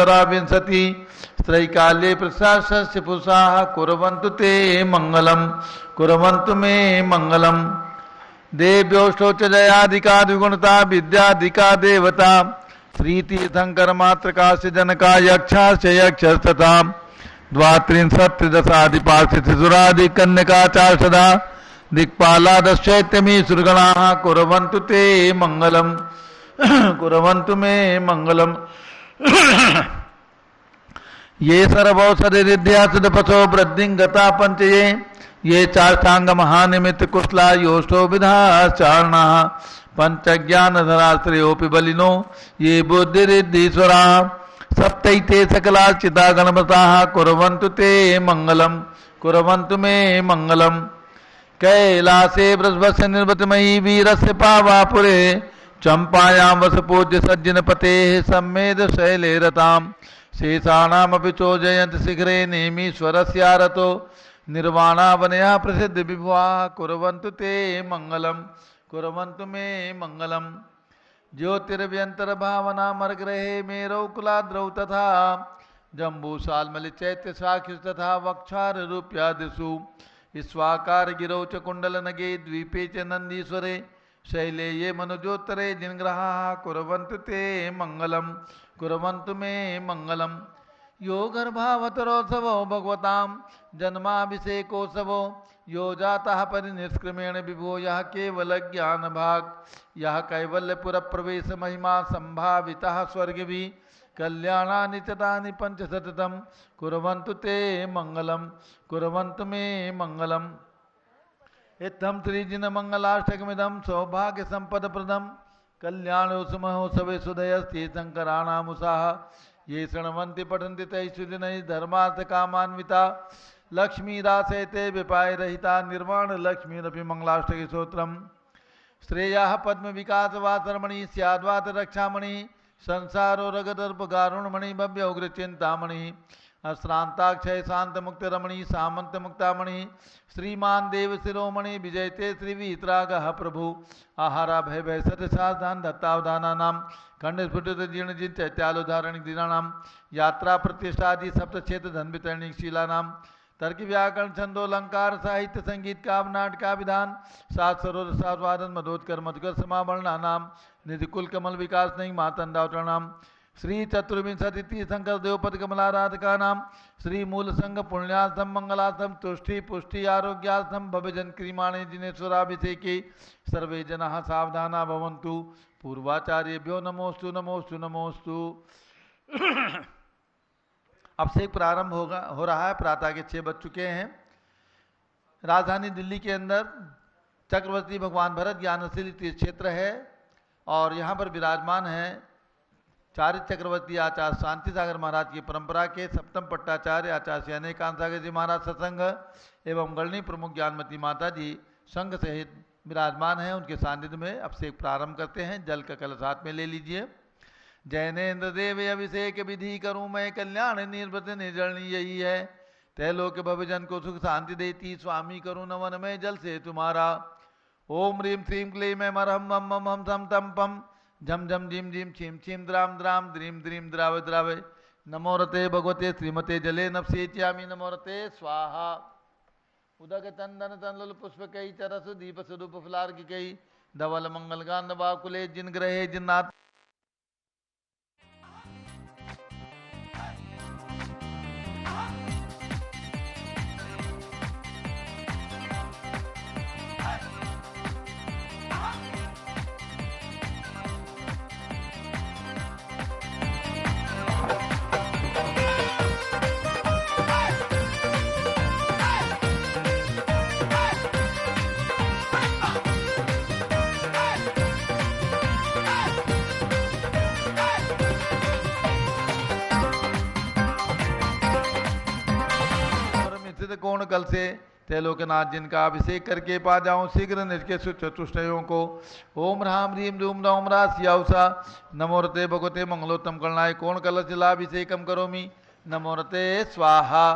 उत्तरा विंशति त्रैकाले प्रशास्य पुरुषाः कुर्वन्तु ते मंगलम कुर्वन्तु मे मंगलम। देव्योष्टो च जयादिका द्विगुणता विद्यादिका देवता श्रीतीर्थंकर मात्रकास्य जनका यक्षाश्च यक्षस्तथा द्वात्रिंशत्रिदशाधिपार्थिसुरादि कन्यकाचार सदा दिक्पालादश्चैत्यमी सुरगणाः कुर्वन्तु ते मंगलम कुर्वन्तु मे मंगलम। ये सर्वौषधिरिद्या सुदपसो वृद्धिंगता पंचये ये चाष्टांग महानिमित्त कुशला योष्टो विधाचारणाः पंचज्ञानधराश्रयोऽपि बलिनो ये बुद्धिरिद्धीश्वरा सप्तैते सकला चिता गणपताः कुर्वन्तु ते मंगलम कुर्वन्तु मे मंगलम। कैलासे वृषभस्य निर्वृतमयी वीरस्य पावापुरे चंपायां वसपूज्य सज्जनपतेः सम्मेद शैले रताम् शेषाणामपि चोजयन्ति शिखरे नेमीश्वरस्यारतो निर्वाणावनया प्रसिद्ध विभुआ कुर्वन्तु ते मंगलम कुर्वन्तु मे मंगलम। ज्योतिर्व्यंतर भावना मर्ग्रहे मेरौ कुलाद्रौ तथा जम्बूसाल्मलि चैत्य साक्षि तथा वक्षार रूप्यादिषु स्वाकार गिरौ च कुंडल नगे द्वीपे च नंदीश्वरे शैले ये मनुजोत्तरे जिनग्रहाः कुर्वन्तु ते मंगलम कुर्वन्तु मे मंगलम। यो गर्भावतरोत्सवो भगवतां जन्माभिषेकोत्सवो यो जातः परिनिष्क्रमेण विभो यः केवल ज्ञान भाग यह कैवल्यपुर प्रवेश महिमा संभावितः स्वर्गभि कल्याणानि चतानि पंचशतम कुर्वन्तु ते मंगलम कुर्वन्तु मे मंगलम। इत्थं श्रीजिन मंगलाष्टकमिदं सौभाग्य संपद प्रदम कल्याणोत्समहोत्सवे सुदयस्ते शंकराणामुषाः ये शृण्वन्ति पठन्ति तैषु दिनैः धर्मार्थ कामान्विता लक्ष्मीदासैते विपाय रहिता निर्वाण लक्ष्मीरपि मंगलाष्टके स्तोत्रम। श्रेयाः पद्म विकास वासरमणि स्याद्वात रक्षामणि संसारो रगदर्पगारुणमणि भव्य उग्र चिंतामणि अश्रांताक्षय शांत मुक्त रमणि सामंत मुक्तामणि श्रीमान देव शिरोमणि विजयते श्री वीतरागः प्रभु आहारा भय भय सत्य सावधान दत्तावधाना नाम खंड स्फुटित जीर्ण जिन चैत्यालोधारण दीनानाम यात्रा प्रतिष्ठादि सप्तक्षेत्र धन वितरणी शीला नाम तर्क व्याकरण छंदोलंकार साहित्य संगीत काव्य नाटका विधान सात सरोद साधवादन मधोत्कर मधुकर समावरणा नाम निधि कुल कमल विकास नहीं मातंडावतर नाम श्री चतुर्विंशति तीर्थंकर देवपद कमलाराधका नाम श्री मूल संघ पुण्यार्थम मंगलार्थम तुष्टि पुष्टि आरोग्यार्थम भवजन क्रीमाणे जिनेश्वराभिषेके सर्वे जनाः सावधाना भवन्तु पूर्वाचार्येभ्यो नमोस्तु नमोस्तु नमोस्तु। अभिषेक प्रारंभ हो रहा है। प्रातः के 6 बज चुके हैं। राजधानी दिल्ली के अंदर चक्रवर्ती भगवान भरत ज्ञानशील तीर्थ क्षेत्र है और यहाँ पर विराजमान है चारित्र चक्रवर्ती आचार्य शांति सागर महाराज की परंपरा के सप्तम पट्टाचार्य आचार्य श्री अनेकांत सागर जी महाराज सत्संग एवं गणनी प्रमुख ज्ञानमती माता जी संघ सहित विराजमान हैं। उनके सानिध्य में अभिषेक प्रारंभ करते हैं। जल का कलश हाथ में ले लीजिए। जैनेन्द्र देव अभिषेक विधि करूं मैं कल्याण निर्वृत निर्जलनी यही है तैलोक भवजन को सुख शांति देती स्वामी करूं नवन में जल से तुम्हारा। ओम ह्रीं श्रीं क्लीं मैं मरहम मम मम हम सम तम पम झम झम झीम झीम छीम छीम द्राम द्राम द्रीम द्रीम द्राव द्रावे नमो रते भगवते श्रीमते जले नपसेच्यामि नमो रते स्वाहा। उदक चंदन तनल पुष्प कई चरस दीप स्वरूप फलार्घ कई धवल मंगल गान बाकुले जिन ग्रहे जिन्नाथ कोण कल से तैलोकनाथ जिनका अभिषेक करके पा जाऊं शीघ्र निष्के चतुष्टयों को। ओम राम ह्रीम रूम रौम रास्याउषा नमो रते भगवते मंगलोत्तम करणाय कोण कलश जलाभिषेकम करोमि नमो रते स्वाहा।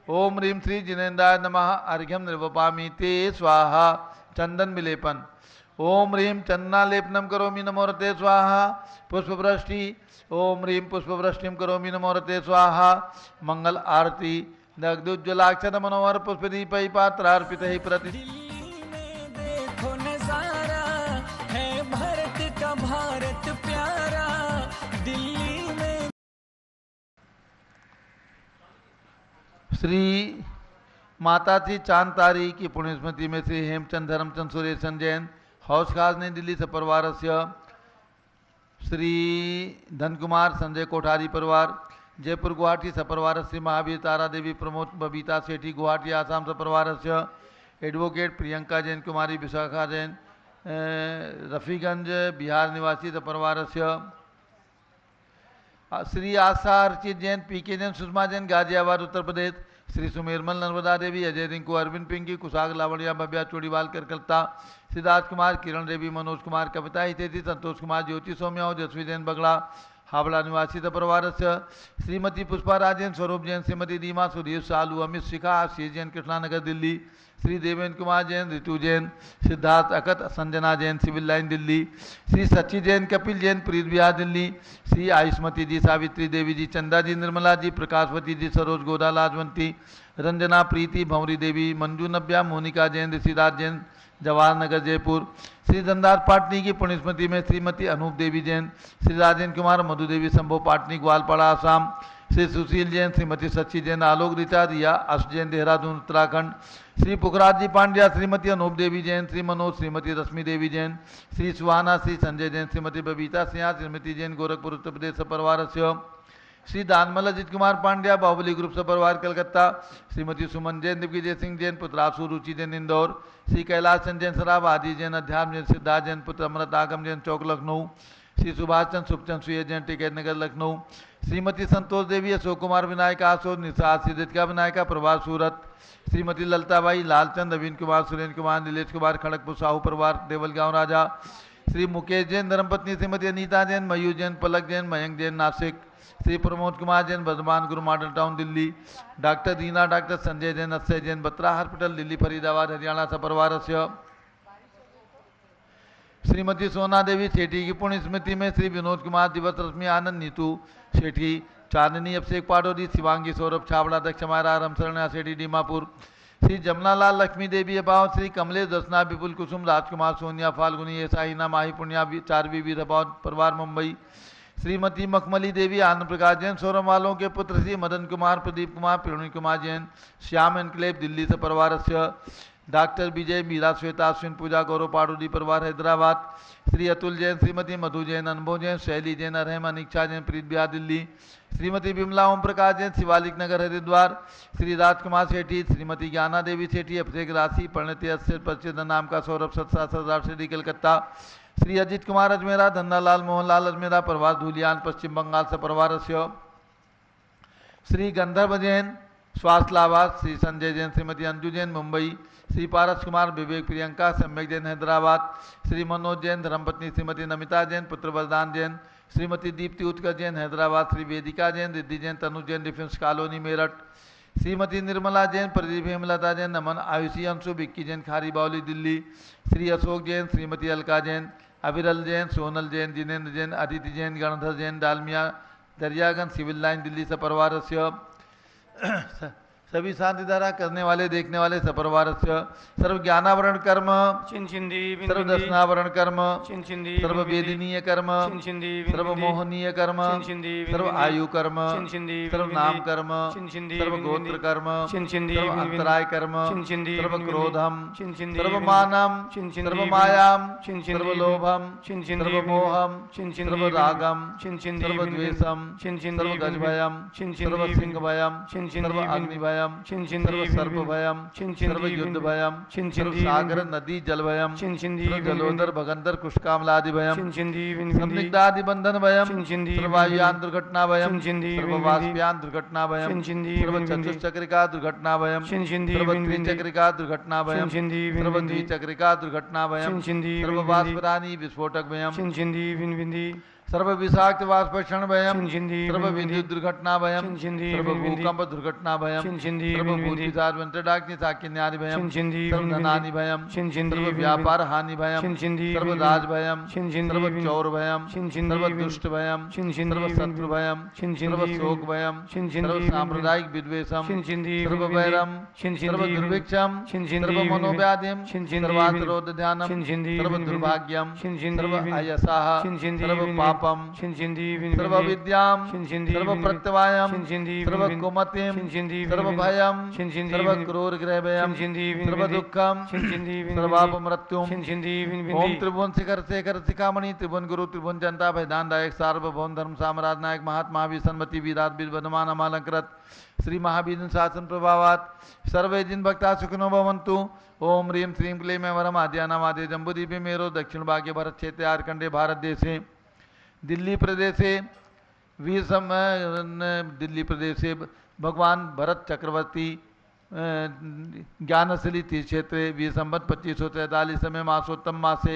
ओम ह्रीम श्री जिनेन्द्राय नमः अर्घ्यम निर्वपामि ते स्वाहा चंदन विलेपन। ओम ह्रीम चंदनालेपनम करोमि नमो रते स्वाहा पुष्पवृष्टि ओम ह्रीं पुष्पवृष्टिं करोमि नमोरते स्वाहा। मंगल आरती दग्धोज्ज्वलाक्षत मनोहर पुष्पदीपै पात्रार्पितैः प्रति। दिल्ली में देखो नजारा है भारत का, भारत प्यारा। दिल्ली में श्री माता थी चांद तारी की पुण्य स्मृति में श्री हेमचंद धर्मचंद सुरेशन जैन हाउस खास नई दिल्ली सपरिवार से, श्री धन कुमार संजय कोठारी परिवार जयपुर गुवाहाटी सपरिवार श्री महावीर तारा देवी प्रमोद बबीता सेठी गुवाहाटी आसाम सपरिवार से, एडवोकेट प्रियंका जैन कुमारी विशाखा जैन रफीगंज बिहार निवासी सपरिवार से, श्री आशा अर्चित जैन पीके जैन सुषमा जैन गाजियाबाद उत्तर प्रदेश, श्री सुमेरमल नर्मदा देवी अजय रिंकू अरविंद पिंकी कुशाग लावणिया भव्या चोड़ीवाल कलकत्ता, सिद्धार्थ कुमार किरण देवी मनोज कुमार कविता हितेती संतोष कुमार ज्योति सौम्या जसवी जैन बगड़ा हावड़ा निवासी परिवार से, श्रीमती पुष्पा राजन स्वरूप जैन श्रीमती दीमा सुधीर सालू अमित शिखा आशीष जैन कृष्णानगर दिल्ली, श्री देवेंद्र कुमार जैन ऋतु जैन सिद्धार्थ अकत संजना जैन सिविल लाइन दिल्ली, श्री सची जैन कपिल जैन प्रीत विहार दिल्ली, श्री आयुष्मती जी सावित्री देवी जी चंदा जी निर्मला जी प्रकाशवती जी सरोज गोदा लाजवंती रंजना प्रीति भंवरी देवी मंजू नब्या मोनिका जैन ऋषिराज जैन जवाहर नगर जयपुर, श्री धनदास पाटनी की पुण्य स्मृति में श्रीमती अनूप देवी जैन श्री राजेंद्र कुमार मधु देवी संभव पाटनी ग्वालपाड़ा आसाम, श्री सुशील जैन श्रीमती सच्ची जैन आलोक ऋचा रिया अश जैन देहरादून उत्तराखंड, श्री पुखराज जी पांड्या श्रीमती अनूप देवी जैन श्री मनोज श्रीमती रश्मि देवी जैन, श्री सुहाना श्री संजय जैन श्रीमती बबीता सिंह श्रीमती जैन गोरखपुर उत्तर प्रदेश सपरिवार से, श्री दानमल अजित कुमार पांड्या बाहुबली ग्रुप सपरिवार कलकत्ता, श्रीमती सुमन जैन दिग्विजय सिंह जैन पुत्रासु रुचि जैन इंदौर, श्री कैलाश चंद जैन सराब आदि जैन अध्यात्म जैन सिद्धार्थ जैन पुत्र अमृत आगम जैन चौक लखनऊ, श्री सुभाष चंद सुखचंद सुय जैन टिकैत नगर लखनऊ, श्रीमती संतोष देवी अशोक कुमार विनायक आसोद निशा सिद्धिका विनायका प्रभास सूरत, श्रीमती ललताबाई लालचंद अविन कुमार सुरेंद्र कुमार नीलेश कुमार खड़गपुर साहू परिवार देवलगांव राजा, श्री मुकेश जैन धर्मपत्नी श्रीमती अनीता जैन मयूर जैन पलक जैन मयंक जैन नासिक, श्री प्रमोद कुमार जैन वर्धमान गुरु मॉडल टाउन दिल्ली, डॉक्टर दीना डॉक्टर संजय जैन अक्षय जैन बत्रा हॉस्पिटल दिल्ली फरीदाबाद हरियाणा सपरिवार से, श्रीमती सोना देवी सेठी की पुण्य स्मृति में श्री विनोद कुमार दिवस रश्मि आनंद नीतू सेठी चांदनी अभिषेक पाटोदी शिवांगी सौरभ छावड़ा दक्ष मारा रामशरण सेठी डीमापुर, श्री जमनालाल लक्ष्मी देवी अभाव श्री कमलेश दर्शना विपुल कुसुम राजकुमार सोनिया फाल्गुनी एसाहिना माही पुण्या चारवी वीर अभाव परिवार मुंबई, श्रीमती मखमली देवी आनंद प्रकाश जैन सोरम वालों के पुत्र श्री मदन कुमार प्रदीप कुमार प्रवीण कुमार जैन श्याम एनक्लेव दिल्ली से परिवार से, डॉक्टर विजय मीरा श्वेता अश्विन पूजा गौरव पाडोदी परिवार हैदराबाद, श्री अतुल जैन श्रीमती मधु जैन अनुभव जैन शैली जैन अरहम अनिक्षा जैन प्रीत बिहार दिल्ली, श्रीमती विमला ओम प्रकाश जैन शिवालिक नगर हरिद्वार, श्री राजकुमार सेठी श्रीमती ज्ञाना देवी सेठी अभिषेक राशि परिणति अक्षर प्रसिद्ध नाम का सौरभ सत्सा सेठी कलकत्ता, श्री अजित कुमार अजमेरा धन्नालाल मोहनलाल अजमेरा प्रवास धूलियान पश्चिम बंगाल से परिवार से, श्री गंधर्व जैन स्वास्थ्य लाभार्थ श्री संजय जैन श्रीमती अंजू जैन मुंबई, श्री पारस कुमार विवेक प्रियंका सम्यक जैन हैदराबाद, श्री मनोज जैन धर्मपत्नी श्रीमती नमिता जैन पुत्र वरदान जैन, श्रीमती दीप्ति उत्कर्ष जैन हैदराबाद, श्री वेदिका जैन रिद्धि जैन तनु जैन डिफेंस कॉलोनी मेरठ, श्रीमती निर्मला जैन प्रदीप हेमलता जैन नमन आयुषी अंशु विक्की जैन खारी बावली दिल्ली, श्री अशोक जैन श्रीमती अलका जैन अविरल जैन सोनल जैन जिनेन्द्र जैन अदिति जैन गणधर जैन डालमिया दरियागंज सिविल लाइन दिल्ली सपरिवार से, सभी शांति धारा करने वाले देखने वाले सपरिवार से, सर्व ज्ञानावरण कर्म सर्व दर्शनावरण कर्म सर्व वेदनीय कर्म सर्व मोहनीय कर्म सर्व आयु कर्म सर्व नाम कर्म सर्व गोत्र कर्म सर्व अंतराय कर्म सर्व क्रोधम सर्व मानम सर्व मायाम सर्व लोभम सर्व मोहम सर्व रागम सर्व द्वेषम सर्व गजभयम सर्व सिंह भयम सर्व अग्नि भयम सर्व सर्प भयम सर्व युद्ध भयम सर्व सागर नदी जल भयम सर्व जलोदर भगंदर कुष्कामलादि भयम संदिग्धादि बंधन भयम सर्व वायुयान दुर्घटना भयम सर्व वाष्पयान दुर्घटना भयम सर्व चतुष्चक्रिका दुर्घटना भयम सर्व त्रिचक्रिका दुर्घटना भयम सर्व द्विचक्रिका दुर्घटना भयम सर्व वाष्परानी विस्फोटक भयम सर्व विषाक्त वाष्पक्षण भयम, छिंदी सर्व विद्युत दुर्घटना भयम, छिंदी सर्व भूकंप दुर्घटना भयम, छिंदी सर्व भूत पिशाच वंटडाग्नि साकिन्यादि भयम, छिंदी सर्व धनानि भयम, छिंदी सर्व व्यापार हानि भयम, छिंदी सर्व राज भयम, छिंदी सर्व चौर भयम, छिंदी सर्व दुष्ट भयम, छिंदी सर्व शत्रु भयम, सर्व शोक भयम, सर्व सांप्रदायिक विद्वेषम, छिंदी सर्व वैरम, सर्व दुर्भिक्षम, सर्व मनोव्याधिम, सर्वातरोध ध्यानम, सर्व दुर्भाग्यम, सर्व अयसाह, सर्व पापम, सर्व विद्याम, सर्व प्रत्यवायम, सर्व कुमतिम, सर्व भयम, सर्व क्रूर ग्रह भयम, सर्व दुःखम, सर्वाप मृत्युम। ओम त्रिभुवन शिखर शेखर शिखामणि त्रिभुवन गुरु त्रिभुवन जनता भयदान दायक सार्वभौम धर्म साम्राज्य नायक महात्मा विसन्मति वीरात वीरवदमान अमालंकृत श्री महावीर शासन प्रभावात सर्वे जिन भक्ता सुखिनो भवन्तु। ओम ह्रीं श्रीं क्लीं में वरम आद्यानामादे जम्बूद्वीपे मेरो दक्षिण भाग्य भरत क्षेत्र आर्कंडे भारत देशे दिल्ली प्रदेशे दिल्ली प्रदेशे भगवान भरत चक्रवर्ती ज्ञानशिली तीर्थ क्षेत्रे वीर संवत 2543 में मासोत्तम मासे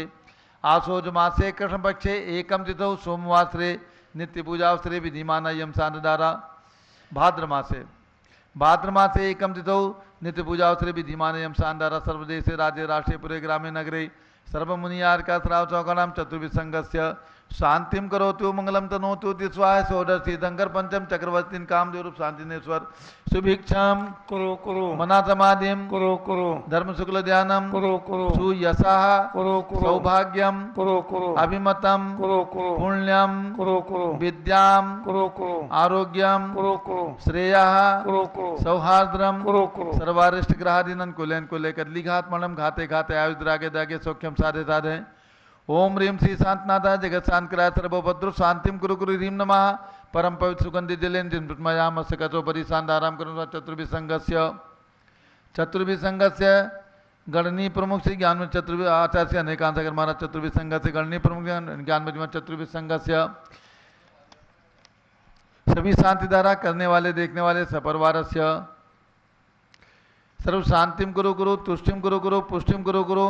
आसोज मासे कृष्ण पक्षे एकम तिथौ सोमवासरे नित्य पूजावसरे विधिमान यम सानदारा भाद्र मासे एकम तिथौ नित्य पूजावसरे विधिमान यम शानदारा सर्वदेशे राज्य राष्ट्रे पुरे ग्रामे नगरे सर्वमुनियार्का श्राव चौकणाम चतुर्विसंगस्य शांतिम करोतु मंगलम तनोतु तिस्वाय सोदर्शी शंकर पंचम चक्रवर्तीन कामदेव रूप शांतिनेश्वर सुभिक्षाम करो करो मना समाधिम करो करो धर्म शुक्ल ध्यानम करो करो सुयशः करो करो सौभाग्यम करो करो अभिमतम करो करो पुण्यम करो करो विद्याम करो करो आरोग्यम करो करो श्रेयः करो करो सौहार्द्रम करो करो सर्वारिष्ट ग्रहादीनन कुलेन कुले कदलीघात मणम घाते घाते आयुद्रागे दागे सौख्यम साधे साधे। ओम ह्रीं श्री शांतनाथा जगत शांत कराय सर्वभद्र शांतिम कुरु कुरु ह्रीं नमः परम पवित्र सुगंधि जलेन जिन मृतमयामस्य कचोपरि शांताराम करुण चतुर्भिसंगस्य गणनी प्रमुख श्री ज्ञान चतुर्भि आचार्य अनेकांशकर महाराज चतुर्भिसंगस्य गणनी प्रमुख ज्ञान मजमा चतुर्भिसंगस्य सभी शांति धारा करने वाले देखने वाले सपरिवारस्य सर्व शांतिम कुरु कुरु तुष्टिम कुरु कुरु पुष्टिम कुरु कुरु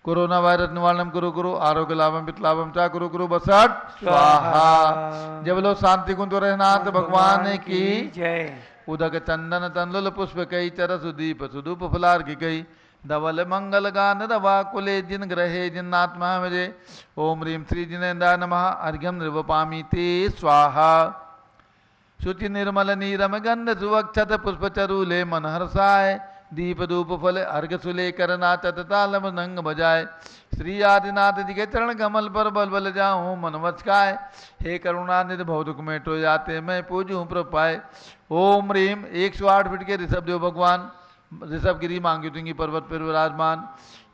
कोरोना वायरस निवारणम कुरु कुरु आरोग्य लाभम पितलाभम चा कुरु कुरु बसट स्वाहा। जब लो शांति कुंज रहनाथ भगवान की जय। उदक चंदन तंदुल पुष्प कई चर सुदीप सुदूप फलार की कई धवल मंगल गान रवा कुले जिन ग्रहे जिन्नात्मा मजे। ओम ह्रीं श्री जिनेन्द्राय नमः अर्घ्यम निर्वपामि ते स्वाहा। शुचि निर्मल नीरम गंध सुवक्षत पुष्प चरूले मन हर्षाय दीप धूप फल अर्घ सुले कर नाचत तालम नंग बजाय। श्री आदिनाथ जी के चरण कमल पर बल बल जाऊं मन वचकाय। हे करुणानिधि भवदुख मेटो जाते मैं पूजूं प्रपाय। ओम ह्रीं 108 फीट के ऋषभ देव भगवान ऋषभगिरी मांगीतुंगी पर्वत पर विराजमान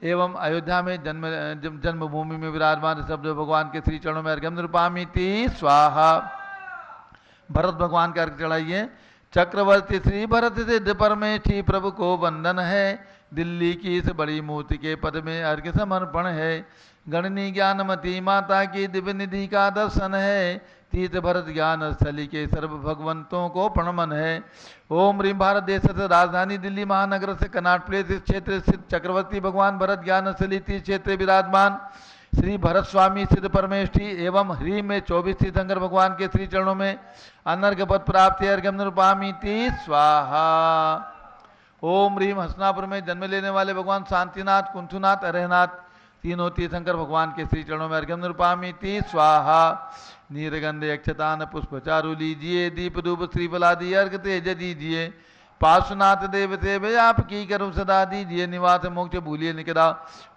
एवं अयोध्या में जन्मभूमि में विराजमान ऋषभ देव भगवान के श्री चरणों में अर्घ्यम निरूपामि ते स्वाहा। भरत भगवान का अर्घ चढ़ाइए। चक्रवर्ती श्री भरत सिद्ध परमेष्ठी प्रभु को वंदन है। दिल्ली की इस बड़ी मूर्ति के पद में अर्घ्य समर्पण है। गणनी ज्ञानमती माता की दिव्य निधि का दर्शन है। तीर्थ भरत ज्ञान स्थली के सर्व भगवंतों को प्रणमन है। ओम ह्रीं भारत देश से राजधानी दिल्ली महानगर से कनाट प्लेस क्षेत्र स्थित चक्रवर्ती भगवान भरत ज्ञान स्थली तीर्थ क्षेत्र विराजमान श्री भरत स्वामी सिद्ध परमेष्ठी एवं ह्रीं में 24 तीर्थंकर भगवान के श्री चरणों में अनर्घ पद प्राप्ति अर्घ्यम निरूपामि ते स्वाहा। ओम ह्रीं हसनापुर में जन्म लेने वाले भगवान शांतिनाथ कुंथुनाथ अरहनाथ तीनों तीर्थंकर भगवान के श्री चरणों में अर्घ्यम निरूपामि ते स्वाहा। नीरगंधे अक्षतान पुष्पचारु लीजिए दीप धूप श्रीफलादि अर्घ तेज दीजिए। पार्श्वनाथ देव सेवे आपकी करो सदा दीजिए निवास मोक्ष भूलिए निकदा।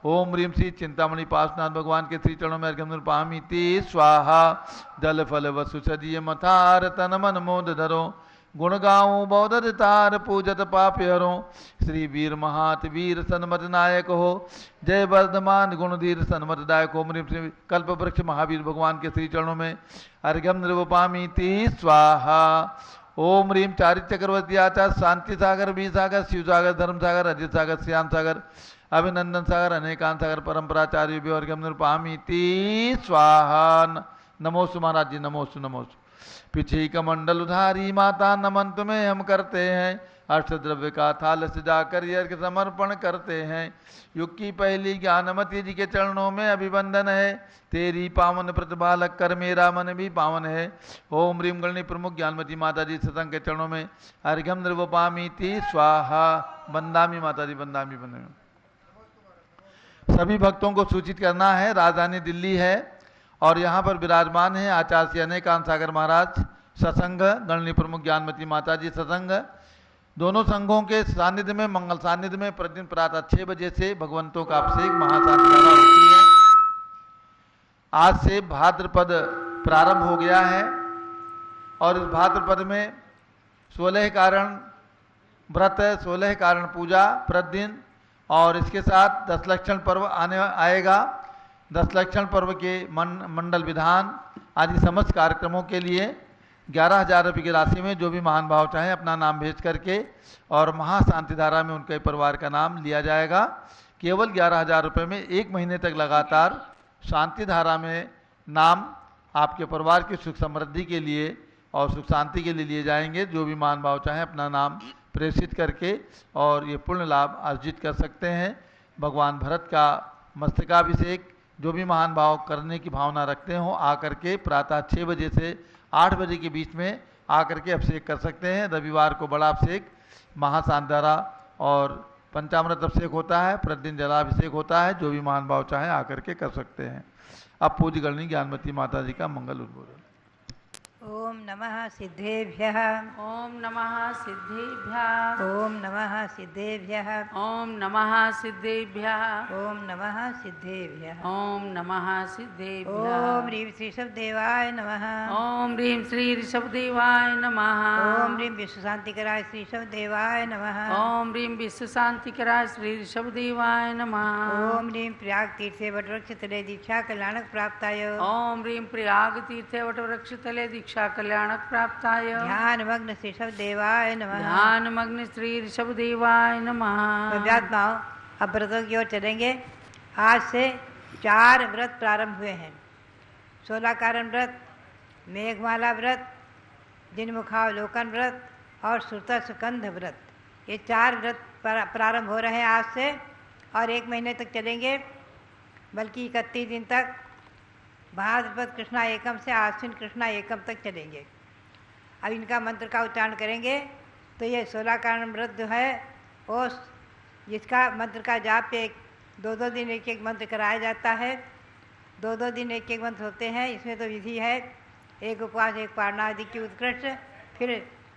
ओम ह्रीं श्री चिंतामणि पार्श्वनाथ भगवान के श्री चरणों में अर्घ्यम निरूपामि ते स्वाहा। जल फल वसु सजिए मथार तन मन मोद धरो गुण गाऊं बौद्ध तार पूजत पाप हरो। श्री वीर महात वीर सन्मत नायक हो जय वर्धमान गुणधीर सन्मत दायक हो। ह्रीं श्री कल्प वृक्ष महावीर भगवान के श्री चरणों में अर्घ्यम निरूपामि ते स्वाहा। ओम ह्रीं चारित्र चक्रवर्ती आचार्य शांति सागर बी सागर शिव सागर धर्म सागर अजित सागर श्याम सागर अभिनंदन सागर अनेकांत सागर परंपराचार्य अर्घ्यम निरूपामि ते स्वाहा। नमोस्तु महाराज जी नमोस्तु नमोस्तु। पीछे कमंडल उधारी माता नमन तुम्हें हम करते हैं अष्टद्रव्य का थाल सजाकर यज्ञ समर्पण करते हैं। युग की पहली ज्ञानमती जी के चरणों में अभिवंदन है, तेरी पावन प्रतिभा लग कर मेरा मन भी पावन है। ओम ह्रीम गणनी प्रमुख ज्ञानमती माता जी सतंग के चरणों में अर्घ्यम निर्वपामीति स्वाहा। बंदामी माता जी, बंदामी बंदामी। सभी भक्तों को सूचित करना है, राजधानी दिल्ली है और यहाँ पर विराजमान है आचार्य श्री अनेकांत सागर महाराज सत्संग, गणनी प्रमुख ज्ञानमती माता जी सत्संग। दोनों संघों के सानिध्य में, मंगल सानिध्य में प्रतिदिन प्रातः 6 बजे से भगवंतों का अभिषेक महाशांति धारा होती है। आज से भाद्रपद प्रारंभ हो गया है और इस भाद्रपद में 16 कारण व्रत, 16 कारण पूजा प्रतिदिन और इसके साथ 10 लक्षण पर्व आएगा। 10 लक्षण पर्व के मंडल विधान आदि समस्त कार्यक्रमों के लिए 11,000 रुपये की राशि में जो भी महान भाव चाहें अपना नाम भेज करके और महाशांति धारा में उनके परिवार का नाम लिया जाएगा। केवल 11,000 रुपये में 1 महीने तक लगातार शांति धारा में नाम आपके परिवार की सुख समृद्धि के लिए और सुख शांति के लिए लिए जाएंगे। जो भी महान भाव चाहें अपना नाम प्रेषित करके और ये पुण्य लाभ अर्जित कर सकते हैं। भगवान भरत का मस्तकाभिषेक जो भी महान भाव करने की भावना रखते हो आकर के प्रातः 6 बजे से 8 बजे के बीच में आकर के अभिषेक कर सकते हैं। रविवार को बड़ा अभिषेक महाशांति धारा और पंचामृत अभिषेक होता है, प्रतिदिन जलाभिषेक होता है। जो भी महान भाव चाहें आकर के कर सकते हैं। अब पूज्य गणनी ज्ञानमती माता जी का मंगल उद्बोधन। ओम नमः सिद्धेभ्यः। ओम नमः सिद्धेभ्यः। ओम नमः सिद्धेभ्यः। ओम नमः सिद्धेभ्यः। ओम नमः सिद्धेभ्यः। ओम नमः सिद्धेभ्यः। ओम ह्रीं श्री ऋषभदेवाय नमः। ओम ह्रीं श्री ऋषभदेवाय नमः। ओम ह्रीं विश्वशांतिकराय श्री ऋषभदेवाय नमः। ओम ह्रीं विश्वशांतिकराय श्री ऋषभदेवाय नमः। ओम ह्रीं प्रयाग तीर्थे वटवृक्ष तले दीक्षा कल्याणक प्राप्ताय। ओम ह्रीं प्रयाग तीर्थे वटवृक्ष तले दीक्षा कल्याणक प्राप्ताय। ध्यानमग्न श्री ऋषभदेवाय नमः। ध्यानमग्न श्री ऋषभदेवाय नमः। अभ्यात्माओं, अब व्रतों की ओर चलेंगे। आज से 4 व्रत प्रारंभ हुए हैं। 16 कारण व्रत, मेघमाला व्रत, जिनमुखावलोकन व्रत और श्रुता सुकंध व्रत, ये 4 व्रत प्रारंभ हो रहे हैं आज से और 1 महीने तक चलेंगे, बल्कि 31 दिन तक। भाद्रपद कृष्णा एकम से आश्विन कृष्णा एकम तक चलेंगे। अब इनका मंत्र का उच्चारण करेंगे तो ये 16 कारण व्रत जो है वो जिसका मंत्र का जाप 2-2 दिन एक मंत्र कराया जाता है। 2-2 दिन एक मंत्र होते हैं। इसमें तो विधि है, एक उपवास, एक पारणा आदि की उत्कृष्ट, फिर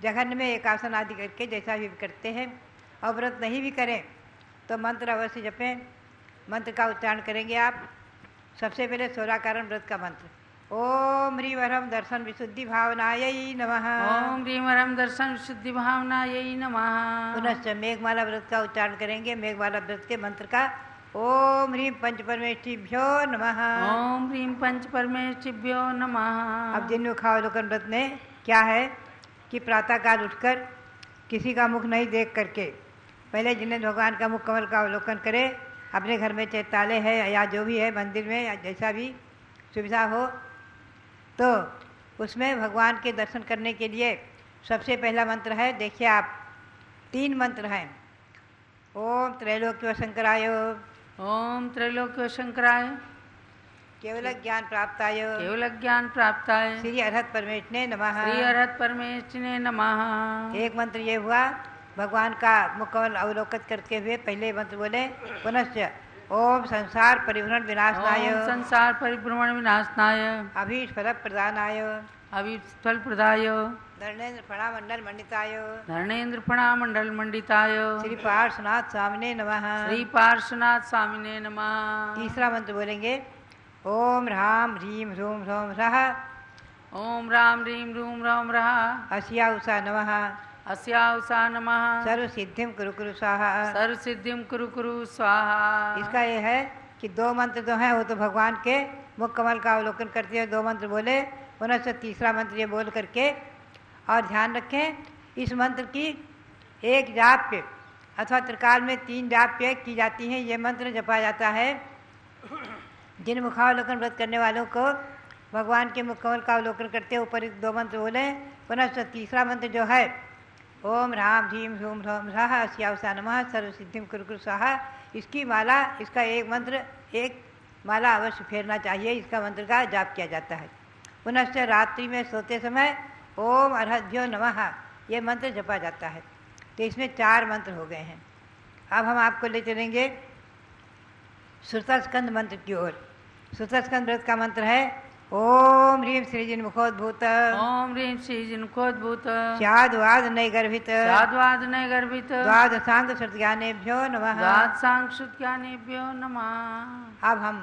जघन्य में एक आसन आदि करके जैसा भी करते हैं। और व्रत नहीं भी करें तो मंत्र अवश्य जपें। मंत्र का उच्चारण करेंगे आप। सबसे पहले 16 कारण व्रत का मंत्र। ओम ह्रीं वरम दर्शन विशुद्धि भावनायै नमः। ओम ह्रीं वरम दर्शन विशुद्धि भावनायै नमः। पुनश्च मेघमाला व्रत का उच्चारण करेंगे। मेघमाला व्रत के मंत्र का ओम ह्रीं पंच परमेष्ठिभ्यो नमः। ओम ह्रीं पंच परमेष्ठिभ्यो नमः। अब जिनमुखावलोकन व्रत में क्या है कि प्रातःकाल उठकर किसी का मुख नहीं देख करके पहले जिन्हें भगवान का मुख कमल का अवलोकन करे। अपने घर में चैतालय है या जो भी है मंदिर में या जैसा भी सुविधा हो तो उसमें भगवान के दर्शन करने के लिए सबसे पहला मंत्र है, देखिए आप 3 मंत्र हैं। ओम त्रैलोक्य शंकराय। ओम त्रैलोक्य शंकराय। केवल ज्ञान प्राप्ताय। केवल ज्ञान प्राप्ताय। श्री अरहत परमेष्ठिने नमः। श्री अरहत परमेष्ठिने नमः। एक मंत्र ये हुआ, भगवान का मुख कमल अवलोकन करते हुए पहले मंत्र बोले। पुनश्च ओम संसार परिभ्रमण विनाशनाय। ओम संसार परिभ्रमण विनाशनाय। अभीष्फल प्रदानाय। अभीष्फल प्रदाय। धर्णेन्द्र फणामंडल मंडिताय। धर्णेन्द्र फणामंडल मंडिताय। श्री पार्श्वनाथ स्वामिने नमः। श्री पार्श्वनाथ स्वामिने नमः। तीसरा मंत्र बोलेंगे। ओम राम ह्रीं ह्रूं ह्रौं ह्रः। ओम राम ह्रीं ह्रूं ह्रौं ह्रः। अस्या उषा नमः। अस्या उषा नमः। सर्व सिद्धिम कुरु कुरु स्वाहा। सर्व सिद्धिम कुरु कुरु स्वाहा। इसका ये है कि 2 मंत्र जो हैं वो तो भगवान के मुख कमल का अवलोकन करते हुए 2 मंत्र बोले। पुनः से तीसरा मंत्र ये बोल करके और ध्यान रखें इस मंत्र की एक जाप्य अथवा त्रिकाल में 3 जाप्य की जाती हैं। ये मंत्र जपा जाता है। जिन मुखावलोकन व्रत करने वालों को भगवान के मुख कमल का अवलोकन करते ऊपर 2 मंत्र बोले। पुनः से तीसरा मंत्र जो है ओम राम धीम धूम ह्रौम ह्रः अस्यावसा नमः सर्वसिद्धिम कुरु स्वाहा। इसकी माला, इसका एक मंत्र, एक माला अवश्य फेरना चाहिए। इसका मंत्र का जाप किया जाता है। पुनश्च रात्रि में सोते समय ओम अर्हद्भ्यो नमः ये मंत्र जपा जाता है। तो इसमें 4 मंत्र हो गए हैं। अब हम आपको ले चलेंगे श्रुतस्कंद मंत्र की ओर। श्रुतस्कंद व्रत का मंत्र है ओम ह्रीं श्रीजिन मुखोद्भूत ओम ह्रीं श्रीजिन्मुखोद्भूत स्याद्वाद नय गर्भित साध्वादनय गर्भित द्वादशांग श्रुतज्ञानेभ्यो नमः। द्वादशांक्षुत्ज्ञानेभ्यो नमः। अब हम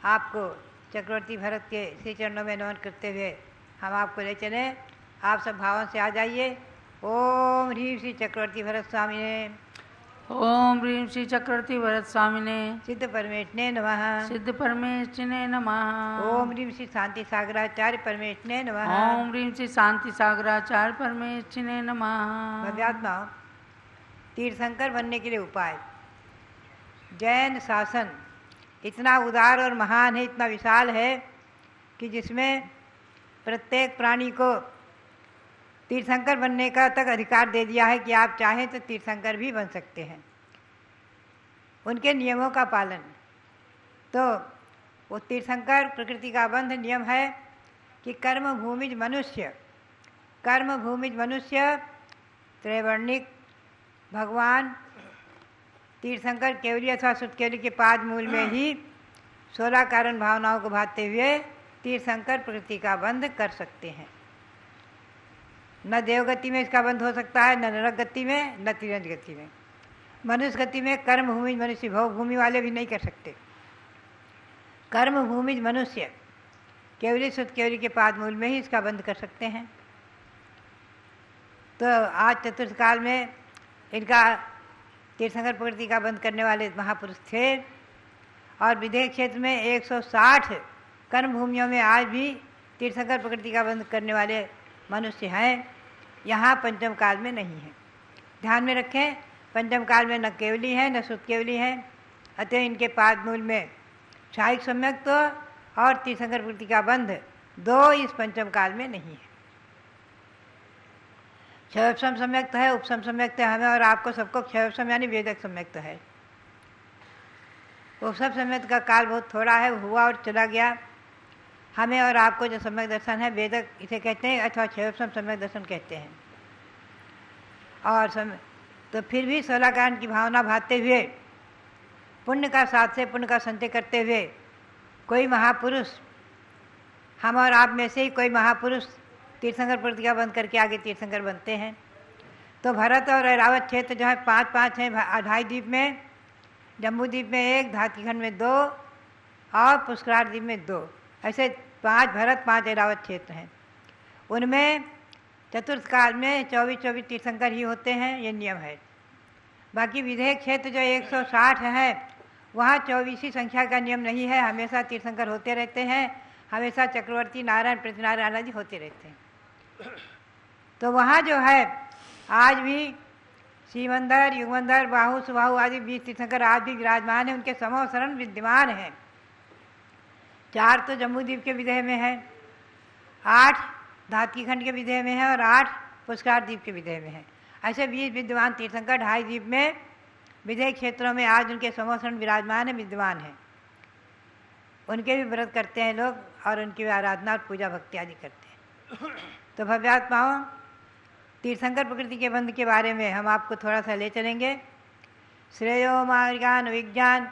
आपको चक्रवर्ती भरत के श्री चरणों में नमन करते हुए हम आपको ले चले। आप सब भावों से आ जाइए। ओम ह्रीं श्री चक्रवर्ती भरत स्वामी ने ओम ह्रीं श्री चक्रवर्ती भरत स्वामी ने सिद्ध परमेष्ठने नमः। सिद्ध परमेष्ठिने नमः। ओम ह्रीं श्री शांति सागराचार्य परमेष्ठने नमः। ओम ह्रीं श्री शांति सागराचार्य परमेष्ठिने नमः। भव्यात्मा तीर्थंकर बनने के लिए उपाय। जैन शासन इतना उदार और महान है, इतना विशाल है कि जिसमें प्रत्येक प्राणी को तीर्थंकर बनने का तक अधिकार दे दिया है कि आप चाहें तो तीर्थंकर भी बन सकते हैं, उनके नियमों का पालन। तो वो तीर्थंकर प्रकृति का बंध नियम है कि कर्म भूमिज मनुष्य त्रैवर्णिक भगवान तीर्थंकर केवली अथवा सुतकेवली के पाद मूल में ही 16 कारण भावनाओं को भाते हुए तीर्थंकर प्रकृति का बंध कर सकते हैं। न देवगति में इसका बंध हो सकता है, न नरक गति में, न तिरंज गति में। मनुष्य गति में कर्म भूमिज मनुष्य भोग भूमि वाले भी नहीं कर सकते। कर्म भूमिज मनुष्य केवली सुतकेवली के पाद मूल में ही इसका बंध कर सकते हैं। तो आज चतुर्थ काल में इनका तीर्थंकर प्रकृति का बंध करने वाले महापुरुष थे। और विदेह क्षेत्र में 160 कर्म भूमियों में आज भी तीर्थंकर प्रकृति का बंध करने वाले मनुष्य हैं। यहाँ पंचम काल में नहीं है। ध्यान में रखें, पंचम काल में न केवली है न सुतकेवली है। अतः इनके पाद मूल में क्षायिक सम्यक्त्व और तीर्थंकर प्रकृति का बंध 2 इस पंचम काल में नहीं है। क्षयोपम सम्यक्त है, उपसम सम्यक्त है। हमें और आपको सबको क्षयोपम यानी वेदक सम्यक्त है। उपसम सम्यक्त का काल बहुत थोड़ा है, हुआ और चला गया। हमें और आपको जो सम्यक दर्शन है वेदक इसे कहते हैं अथवा क्षयोपम सम्यक दर्शन कहते हैं। और तो फिर भी 16 कारण की भावना भाते हुए पुण्य का साथ से पुण्य का संचय करते हुए कोई महापुरुष, हम और आप में से ही कोई महापुरुष तीर्थंकर प्रकृति का बंद करके आगे तीर्थंकर बनते हैं। तो भरत और ऐरावत क्षेत्र जो है 5-5 हैं। अढ़ाई द्वीप में, जम्बू द्वीप में 1, धातीखंड में 2 और पुष्करार द्वीप में 2, ऐसे 5 भरत 5 ऐरावत क्षेत्र हैं। उनमें चतुर्थ काल में 24-24 तीर्थंकर ही होते हैं, ये नियम है। बाकी विदेह क्षेत्र जो 160 है वहाँ 24 संख्या का नियम नहीं है, हमेशा तीर्थंकर होते रहते हैं। हमेशा चक्रवर्ती नारायण प्रतिनारायण आदि होते रहते हैं। तो वहाँ जो है आज भी सीमंदर, युगमंदर, बाहु, सुबाहु आदि 20 तीर्थंकर आज भी विराजमान हैं। उनके समो शरण विद्यमान हैं। 4 तो जम्बू द्वीप के विदेह में है, 8 धातीखंड के विदेह में है और 8 पुष्कर द्वीप के विदेह में है। ऐसे 20 विद्यमान तीर्थंकर 2.5 द्वीप में विदेह क्षेत्रों में आज उनके समो शरण विराजमान है, विद्यमान है। उनके भी व्रत करते हैं लोग और उनकी भी आराधना और पूजा भक्ति आदि करते हैं। तो भव्यात्माओं, तीर्थंकर प्रकृति के बंध के बारे में हम आपको थोड़ा सा ले चलेंगे। श्रेयो मार्गान विज्ञान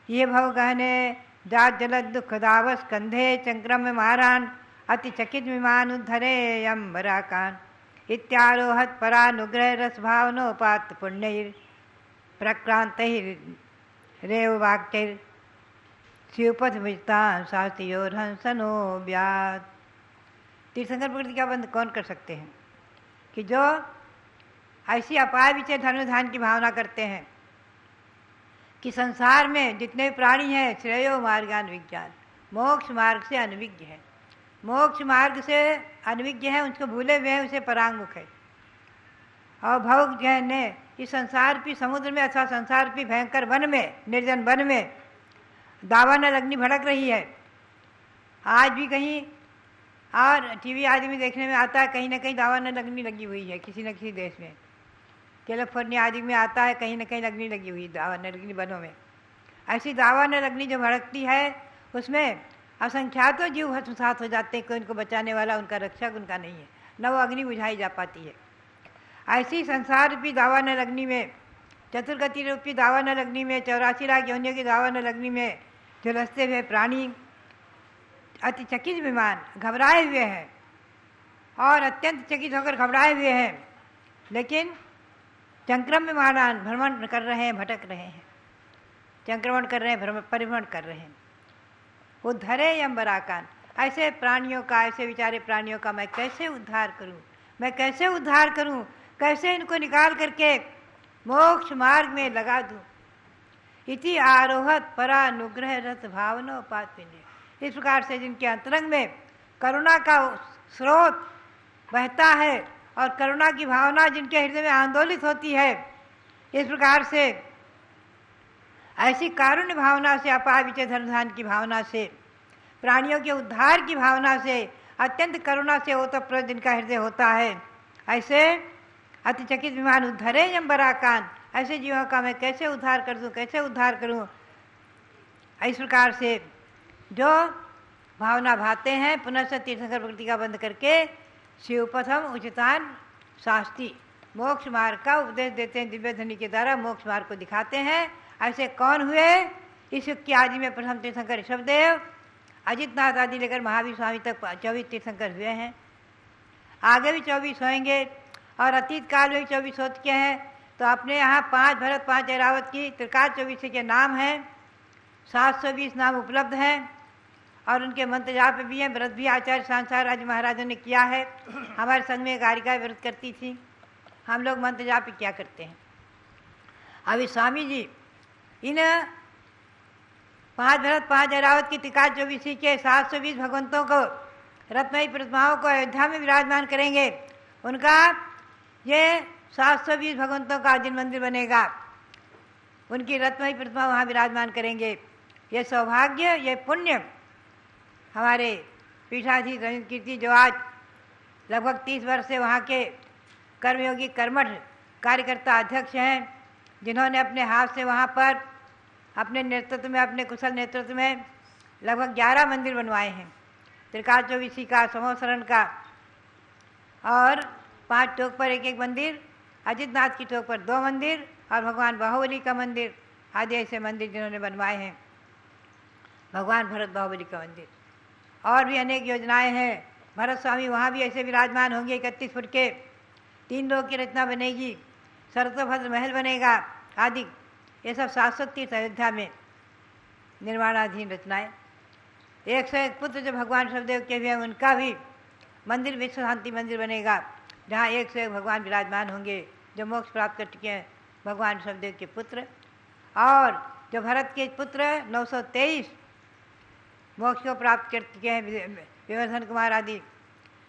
ये भव गहने जात जलद दुख दावस कंधे चंक्रम महारान अति चकित विमान उद्धरे यम बराकान इत्यारोहत परानुग्रह रस भावनोपात पुण्य प्रक्रांत रेव वाक्तिर शिवपथ विजतान शास्त्रियोर हंसनो व्याद। तीर्थंकर प्रकृति का बंध कौन कर सकते हैं? कि जो ऐसी अपाय विचय धनुधान की भावना करते हैं कि संसार में जितने प्राणी हैं श्रेयो मार्गान विज्ञान, मोक्ष मार्ग से अनविज्ञ है। मोक्ष मार्ग से अनविज्ञ है, उसको भूले हुए हैं, उसे परांगमुख है। और भव ने इस संसार की समुद्र में अथवा संसार की भयंकर वन में, निर्जन वन में दावानल अग्नि भड़क रही है। आज भी कहीं और टीवी आदि में देखने में आता है, कहीं ना कहीं दावानल अग्नि लगी हुई है किसी न किसी देश में। कैलिफोर्निया आदि में आता है, कहीं न कहीं अग्नि लगी हुई, दावानल अग्नि वनों में। ऐसी दावानल अग्नि जो भड़कती है उसमें असंख्यातों जीव भस्मसात हो जाते हैं, कोई उनको बचाने वाला, उनका रक्षक उनका नहीं है, न वो अग्नि बुझाई जा पाती है। ऐसी संसार रूपी दावानल अग्नि में, चतुर्गति रूपी दावानल अग्नि में, 84 लाख योनियों की दावानल अग्नि में झुलसते हुए प्राणी अति चकित विमान घबराए हुए हैं और अत्यंत चकित होकर घबराए हुए हैं, लेकिन चंक्रम विमानान भ्रमण कर रहे हैं, भटक रहे हैं, चंक्रमण कर रहे हैं, परिभ्रमण कर रहे हैं। उद्धरे यम्बराकान, ऐसे प्राणियों का, ऐसे विचारे प्राणियों का मैं कैसे उद्धार करूं, मैं कैसे उद्धार करूं, कैसे इनको निकाल करके मोक्ष मार्ग में लगा दूं। इति आरोहत परानुग्रह रथ भावनोपात्मिने, इस प्रकार से जिनके अंतरंग में करुणा का स्रोत बहता है और करुणा की भावना जिनके हृदय में आंदोलित होती है, इस प्रकार से ऐसी कारुण्य भावना से, अपार विचय धर्मधान की भावना से, प्राणियों के उद्धार की भावना से, अत्यंत करुणा से ओतप्रोत जिनका हृदय होता है, ऐसे अतिचकित विमान उद्धरे यम्बराकान, ऐसे जीवों का मैं कैसे उद्धार कर दूं, कैसे उद्धार करूं। इस प्रकार से जो भावना भाते हैं, पुनः तीर्थंकर प्रकृति का बंद करके शिवपथम उचितान शास्ति, मोक्ष मार्ग का उपदेश देते हैं, दिव्य ध्वनि के द्वारा मोक्ष मार्ग को दिखाते हैं। ऐसे कौन हुए? इस युग की आदि में प्रथम तीर्थंकर ऋषभदेव, अजितनाथ आदि लेकर महावीर स्वामी तक 24 तीर्थंकर हुए हैं। आगे भी 24 होंगे और अतीत काल में भी 24 हो चुके हैं। तो अपने यहाँ 5 भरत 5 ऐरावत की त्रिकाल 24 के नाम हैं, 720 नाम उपलब्ध हैं और उनके मंत्र जाप भी हैं। व्रत भी आचार्य सांसार राज्य महाराजों ने किया है। हमारे संघ में कारिका व्रत करती थी, हम लोग मंत्र जाप क्या करते हैं। अभी स्वामी जी इन 5 भरत 5 ऐरावत की त्रिकाल 24 के 720 भगवंतों को, रत्नमयी प्रतिमाओं को अयोध्या में विराजमान करेंगे। उनका ये 720 भगवंतों का जिन मंदिर बनेगा, उनकी रत्नमयी प्रतिमा वहाँ विराजमान करेंगे। ये सौभाग्य, ये पुण्य हमारे पीठाधीश रविंद्र कीर्ति, जो आज लगभग 30 वर्ष से वहाँ के कर्मयोगी कर्मठ कार्यकर्ता अध्यक्ष हैं, जिन्होंने अपने हाथ से वहाँ पर अपने नेतृत्व में, अपने कुशल नेतृत्व में लगभग 11 मंदिर बनवाए हैं। त्रिकाल 24 का, समोसरण का और 5 टोक पर एक मंदिर, अजितनाथ की टोक पर 2 मंदिर और भगवान बाहुबली का मंदिर आदि ऐसे मंदिर जिन्होंने बनवाए हैं। भगवान भरत बाहुबली का मंदिर और भी अनेक योजनाएं हैं। भरत स्वामी वहाँ भी ऐसे विराजमान होंगे, 31 फुट के 3 लोक की रचना बनेगी, सरतोभद्र महल बनेगा आदि। ये सब 700 तीर्थ अयोध्या में निर्माणाधीन रचनाएं। 101 पुत्र जो भगवान ऋषभदेव के भी हैं, उनका भी मंदिर विश्व शांति मंदिर बनेगा, जहाँ 101 भगवान विराजमान होंगे जो मोक्ष प्राप्त कर चुके हैं, भगवान ऋषभदेव के पुत्र। और जो भरत के पुत्र 923 मोक्ष को प्राप्त कर चुके हैं, विवर्धन कुमार आदि,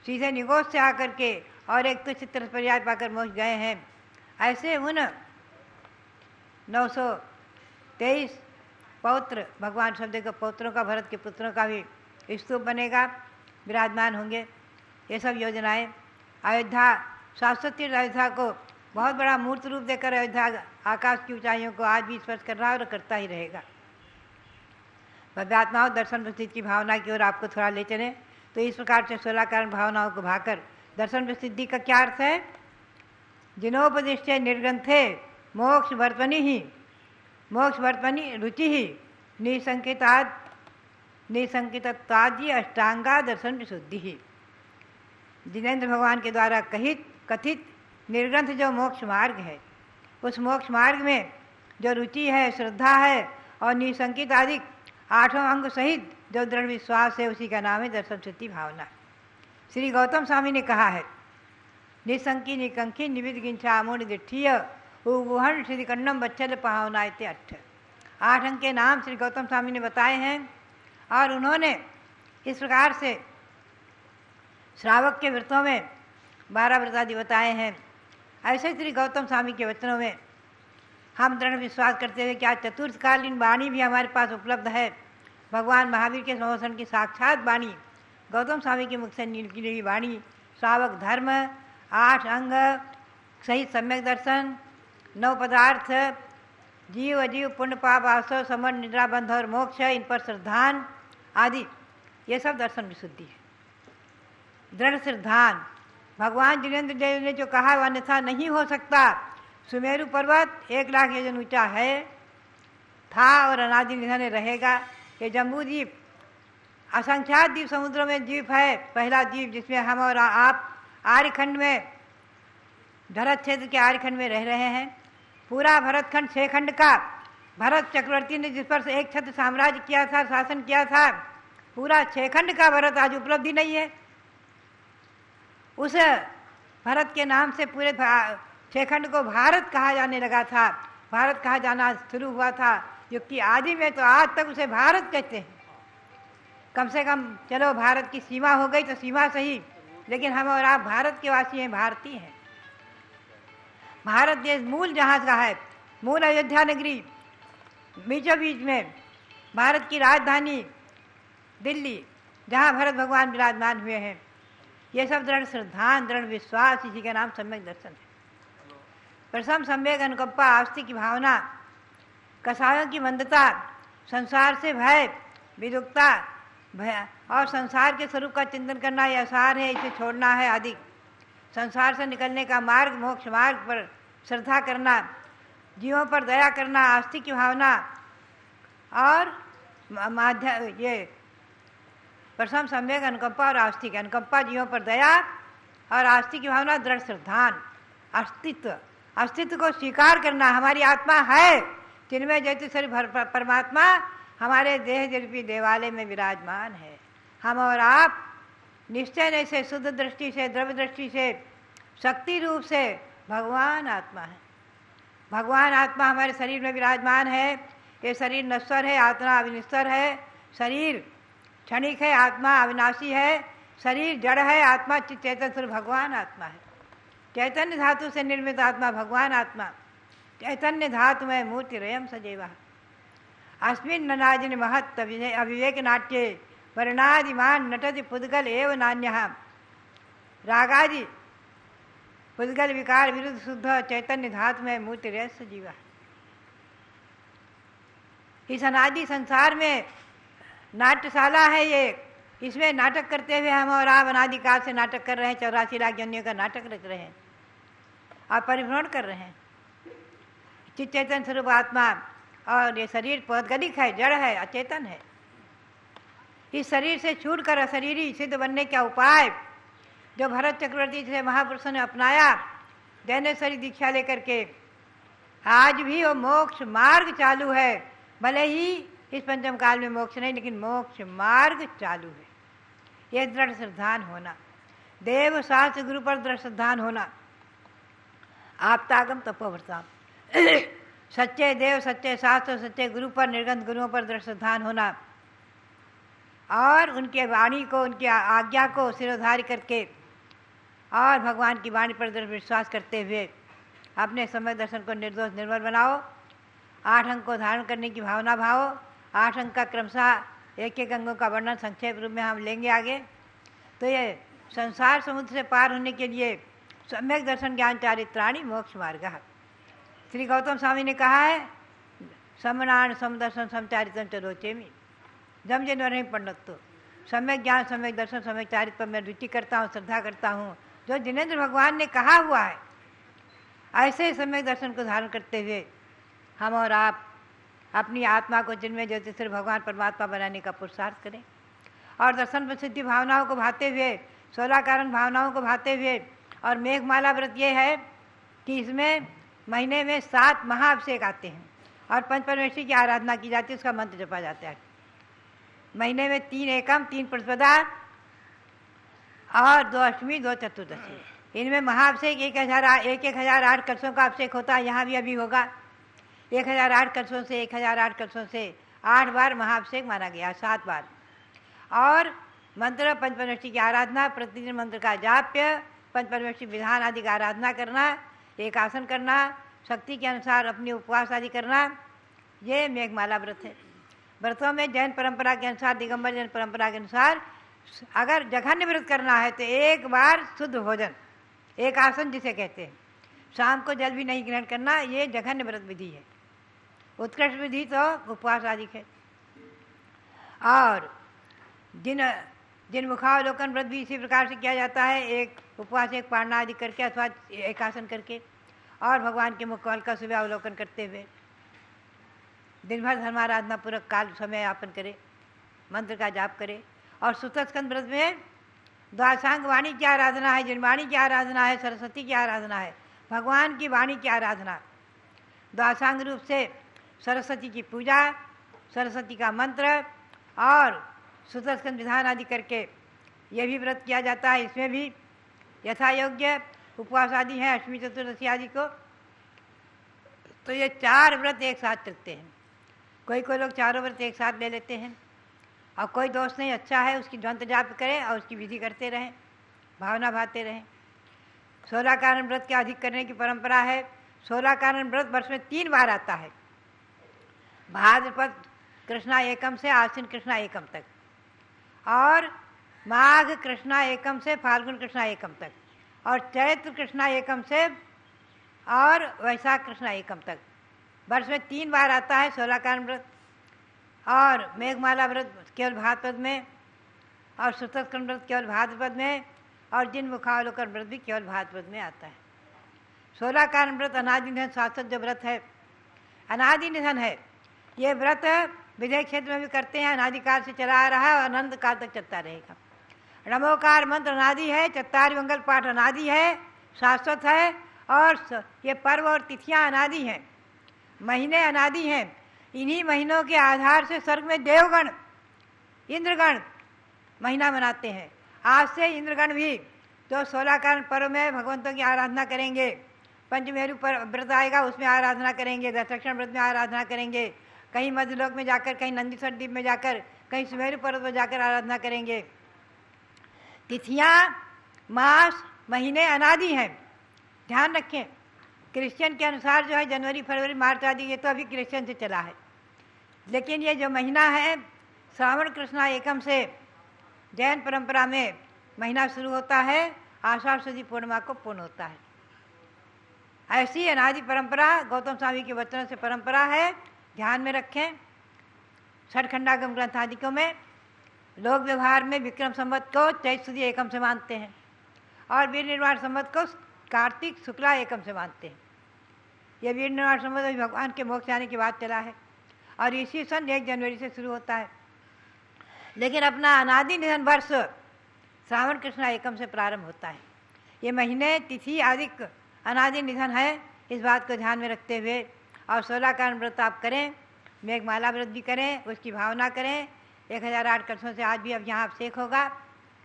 सीधे निगोष से आकर के और एक तुच्छ पर्याय पाकर मोक्ष गए हैं। ऐसे उन 923 पौत्र, भगवान ऋषभदेव के पौत्रों का, भरत के पुत्रों का भी स्तूप बनेगा, विराजमान होंगे। ये सब योजनाएं अयोध्या, 700 तीर्थ अयोध्या को बहुत बड़ा मूर्त रूप देकर अयोध्या आकाश की ऊंचाइयों को आज भी स्पर्श कर रहा है और करता ही रहेगा। भव्यात्माओं, दर्शन प्रसिद्धि की भावना की ओर आपको थोड़ा ले चलें तो इस प्रकार से 16 कारण भावनाओं को भाकर दर्शन प्रसिद्धि का क्या अर्थ है? जिनोपदिष्टे निर्ग्रंथे मोक्ष वर्तमनि ही, मोक्ष वर्तमनि रुचि ही, निसंकितादि अष्टांगा दर्शन विशुद्धि ही। जिनेन्द्र भगवान के द्वारा कथित निर्ग्रंथ जो मोक्ष मार्ग है, उस मोक्ष मार्ग में जो रुचि है, श्रद्धा है और निसंकित आदि 8 अंग सहित जो दृढ़ विश्वास है, उसी का नाम है दर्शन सिद्धि भावना। श्री गौतम स्वामी ने कहा है, निसंकी निकंकी निविद गिंचा मूढ़ दिठीय उगुहन श्री कन्नम बच्चल पहावना इत्ते 8 अंग के नाम श्री गौतम स्वामी ने बताए हैं और उन्होंने इस प्रकार से श्रावक के व्रतों में 12 व्रत आदि बताए हैं। ऐसे श्री गौतम स्वामी के वचनों में हम दृढ़ विश्वास करते हुए क्या चतुर्थकालीन वाणी भी हमारे पास उपलब्ध है। भगवान महावीर के संवसन की साक्षात वाणी, गौतम स्वामी के मुख से निकली वाणी, श्रावक धर्म, 8 अंग सहित सम्यक दर्शन, 9 पदार्थ जीव अजीव पुण्य पाप आसव समर निद्रा बंध और मोक्ष है, इन पर श्रद्धान आदि, ये सब दर्शन विशुद्धि है। दृढ़ श्रद्धान, भगवान जिनेन्द्र देव ने जो कहा वह अन्यथा नहीं हो सकता। सुमेरु पर्वत 1 लाख योजन ऊंचा है, था और अनादि निधन रहेगा। ये जम्बू द्वीप असंख्यात द्वीप समुद्रों में द्वीप है, पहला द्वीप जिसमें हम और आप आर्यखंड में, भरत क्षेत्र के आर्यखंड में रह रहे हैं। पूरा भरतखंड 6 खंड का, भरत चक्रवर्ती ने जिस पर एक छत्र साम्राज्य किया था, शासन किया था, पूरा 6 खंड का भरत आज उपलब्धि नहीं है। उस भरत के नाम से पूरे 6 खंड को भारत कहा जाने लगा था, भारत कहा जाना शुरू हुआ था, युग की आदि में, तो आज तक उसे भारत कहते हैं। कम से कम चलो भारत की सीमा हो गई तो सीमा सही, लेकिन हम और आप भारत के वासी हैं, भारतीय हैं। भारत देश मूल जहाँ का है, मूल अयोध्या नगरी, बीचों बीच में भारत की राजधानी दिल्ली, जहाँ भरत भगवान विराजमान हुए हैं। ये सब दृढ़ श्रद्धान, दृढ़ विश्वास, इसी का नाम सम्यक दर्शन है। प्रथम सम्यक अनुकंपा, आस्तिक की भावना, कसायों की मंदता, संसार से भय, विदुकता, भय और संसार के स्वरूप का चिंतन करना यह सार है, इसे छोड़ना है आदि। संसार से निकलने का मार्ग, मोक्ष मार्ग पर श्रद्धा करना, जीवों पर दया करना, आस्तिक की भावना और ये प्रथम सम्यक अनुकंपा और आस्तिक। अनुकंपा जीवों पर दया और आस्तिक की भावना दृढ़ श्रद्धान, अस्तित्व, अस्तित्व को स्वीकार करना। हमारी आत्मा है, जिनमें ज्योति स्वरूप परमात्मा हमारे देह रूपी देवालय में विराजमान है। हम और आप निश्चय से, शुद्ध दृष्टि से, द्रव्य दृष्टि से, शक्ति रूप से भगवान आत्मा है। भगवान आत्मा हमारे शरीर में विराजमान है। ये शरीर नश्वर है, आत्मा अविनश्वर है। शरीर क्षणिक है, आत्मा अविनाशी है। शरीर जड़ है, आत्मा चित्त चैतन्य स्वरूप भगवान आत्मा है। चैतन्य धातु से निर्मित आत्मा भगवान आत्मा, चैतन्य धातु में मूर्ति रयम सजैवा। अस्मिन् नाजिन महत् अविवेक नाट्ये वर्णादिमान नटति पुद्गल एव नान्यः। रागादि पुद्गल विकार विरुद्ध शुद्ध चैतन्य धातु में मूर्ति रय सजीवा। इस अनादि संसार में नाट्यशाला है ये, इसमें नाटक करते हुए हम और आप अनादिकाल से नाटक कर रहे हैं। 84 लाख जन्यों का नाटक रच रहे हैं और परिभ्रमण कर रहे हैं। चित्त चैतन्य स्वरूप आत्मा और ये शरीर पौद्गलिक है, जड़ है, अचेतन है। इस शरीर से छूटकर अशरीरी सिद्ध बनने का उपाय जो भरत चक्रवर्ती से महापुरुषों ने अपनाया, जैनेश्वरी दीक्षा लेकर के, आज भी वो मोक्ष मार्ग चालू है। भले ही इस पंचम काल में मोक्ष नहीं, लेकिन मोक्ष मार्ग चालू है। ये दृढ़ श्रद्धान होना, देव शास्त्र गुरु पर दृढ़ श्रद्धान होना, आपतागम तपोव्रताम, सच्चे देव, सच्चे शास्त्र, सच्चे गुरु पर, निर्गंध गुरुओं पर दृढ़ श्रद्धान होना और उनके वाणी को, उनकी आज्ञा को सिरोधार्य करके और भगवान की वाणी पर दृढ़ विश्वास करते हुए अपने समय दर्शन को निर्दोष निर्मल बनाओ। 8 अंग को धारण करने की भावना भावो। 8 अंग का क्रमशः एक एक अंगों का वर्णन संक्षेप रूप में हम लेंगे आगे। तो ये संसार समुद्र से पार होने के लिए सम्यक दर्शन ज्ञान चारित्राणि मोक्ष मार्ग। श्री गौतम स्वामी ने कहा है, समनान समदर्शन समचारितम चरोचेमी, जम जिन नहीं पंडित। तो सम्यक ज्ञान, सम्यक दर्शन, सम्यक चारित्र पर मैं रुचि करता हूँ, श्रद्धा करता हूँ, जो जिनेन्द्र भगवान ने कहा हुआ है। ऐसे सम्यक दर्शन को धारण करते हुए हम और आप अपनी आत्मा को जिनमें ज्योतिषर भगवान परमात्मा बनाने का पुरुषार्थ करें और दर्शन प्रसिद्धि भावनाओं को भाते हुए, 16 कारण भावनाओं को भाते हुए। और मेघमाला व्रत ये है कि इसमें महीने में 7 महाअभिषेक आते हैं और पंचपरमेश्वरी की आराधना की जाती है, उसका मंत्र जपा जाता है। महीने में 3 एकम, 3 प्रतिपदा और 2 अष्टमी, 2 चतुर्दशी। इनमें महाअभिषेक 1008 कलशों का अभिषेक होता है। यहाँ भी अभी होगा 1008 कलशों से, 1008 कलशों से 8 बार महाअभिषेक माना गया, 7 बार। और मंत्र पंचपरमेश्वरी की आराधना, प्रतिदिन मंत्र का जाप्य, पंचपरमेश्वरी विधान आदि का आराधना करना, एक आसन करना, शक्ति के अनुसार अपनी उपवास आदि करना, ये मेघमाला व्रत है। व्रतों में जैन परंपरा के अनुसार, दिगंबर जैन परंपरा के अनुसार, अगर जघन्य व्रत करना है तो 1 बार शुद्ध भोजन, एक आसन जिसे कहते हैं, शाम को जल भी नहीं ग्रहण करना, ये जघन्य व्रत विधि है। उत्कृष्ट विधि तो उपवास आदि है। और जिन मुखावलोकन व्रत भी इसी प्रकार से किया जाता है, एक उपवास, एक पारणा आदि करके अथवा एक आसन करके, और भगवान के मुखकमल का सुबह अवलोकन करते हुए दिन भर धर्माराधना पूर्वक काल समय यापन करे, मंत्र का जाप करे। और सुतस्कंद व्रत में द्वादशांग वाणी की आराधना है, जिनवाणी की आराधना है, सरस्वती की आराधना है, भगवान की वाणी की आराधना। द्वादशांग रूप से सरस्वती की पूजा, सरस्वती का मंत्र और सुतस्कंद विधान आदि करके ये भी व्रत किया जाता है। इसमें भी यथा योग्य उपवास आदि हैं, अष्टमी चतुर्दशी आदि को। तो ये 4 व्रत एक साथ चलते हैं। कोई लोग चारों व्रत एक साथ ले लेते हैं, और कोई दोस्त नहीं, अच्छा है उसकी द्वंत जाप करें और उसकी विधि करते रहें, भावना भाते रहें। 16 कारण व्रत के अधिक करने की परंपरा है। 16 कारण व्रत वर्ष में 3 बार आता है, भाद्रपद कृष्णा एकम से आश्विन कृष्णा एकम तक, और माघ कृष्णा एकम से फाल्गुन कृष्णा एकम तक, और चैत्र कृष्णा एकम से और वैशाख कृष्णा एकम तक। वर्ष में 3 बार आता है 16 कारण व्रत। और मेघमाला व्रत केवल भाद्रपद में, और सुतस्कंद व्रत केवल भाद्रपद में, और जिन मुखावलोकन व्रत भी केवल भाद्रपद में आता है। 16 कारण व्रत अनादि निधन शाश्वत जो व्रत है, अनादि निधन है। ये व्रत विदेह क्षेत्र में भी करते हैं, अनादिकाल से चला आ रहा है और अनंत काल तक चलता रहेगा। नमोकार मंत्र अनादि है, चत्तारी मंगल पाठ अनादि है, शाश्वत है, और ये पर्व और तिथियां अनादि हैं, महीने अनादि हैं। इन्हीं महीनों के आधार से स्वर्ग में देवगण, इंद्रगण महीना मनाते हैं। आज से इंद्रगण भी तो 16 कारण पर्व में भगवंतों की आराधना करेंगे। पंचमेरु पर व्रत आएगा, उसमें आराधना करेंगे। दशलक्षण व्रत में आराधना करेंगे। कहीं मध्यलोक में जाकर, कहीं नंदीश्वर द्वीप में जाकर, कहीं सुमेरु पर्वत पर जाकर आराधना करेंगे। तिथियां, मास, महीने अनादि हैं, ध्यान रखें। क्रिश्चियन के अनुसार जो है जनवरी, फरवरी, मार्च आदि, ये तो अभी क्रिश्चियन से चला है। लेकिन ये जो महीना है श्रावण कृष्णा एकम से जैन परंपरा में महीना शुरू होता है, आषाढ़ शुद्ध पूर्णिमा को पूर्ण होता है। ऐसी अनादि परंपरा गौतम स्वामी के वचनों से परंपरा है, ध्यान में रखें। छठखंडागम ग्रंथ आदिकों में लोक व्यवहार में विक्रम संवत को चैत्र शुद्ध एकम से मानते हैं, और वीर निर्वाण संवत को कार्तिक शुक्ला एकम से मानते हैं। यह वीर निर्वाण संवत अभी भगवान के मोक्ष आने की बात चला है, और इसी सन 1 जनवरी से शुरू होता है। लेकिन अपना अनादि निधन वर्ष श्रावण कृष्णा एकम से प्रारंभ होता है। ये महीने, तिथि आदि अनादि निधन है, इस बात को ध्यान में रखते हुए। और 16 कारण व्रत आप करें, मेघमाला व्रत भी करें, उसकी भावना करें। 1008 कलशों से आज भी अब यहाँ अभिषेक होगा,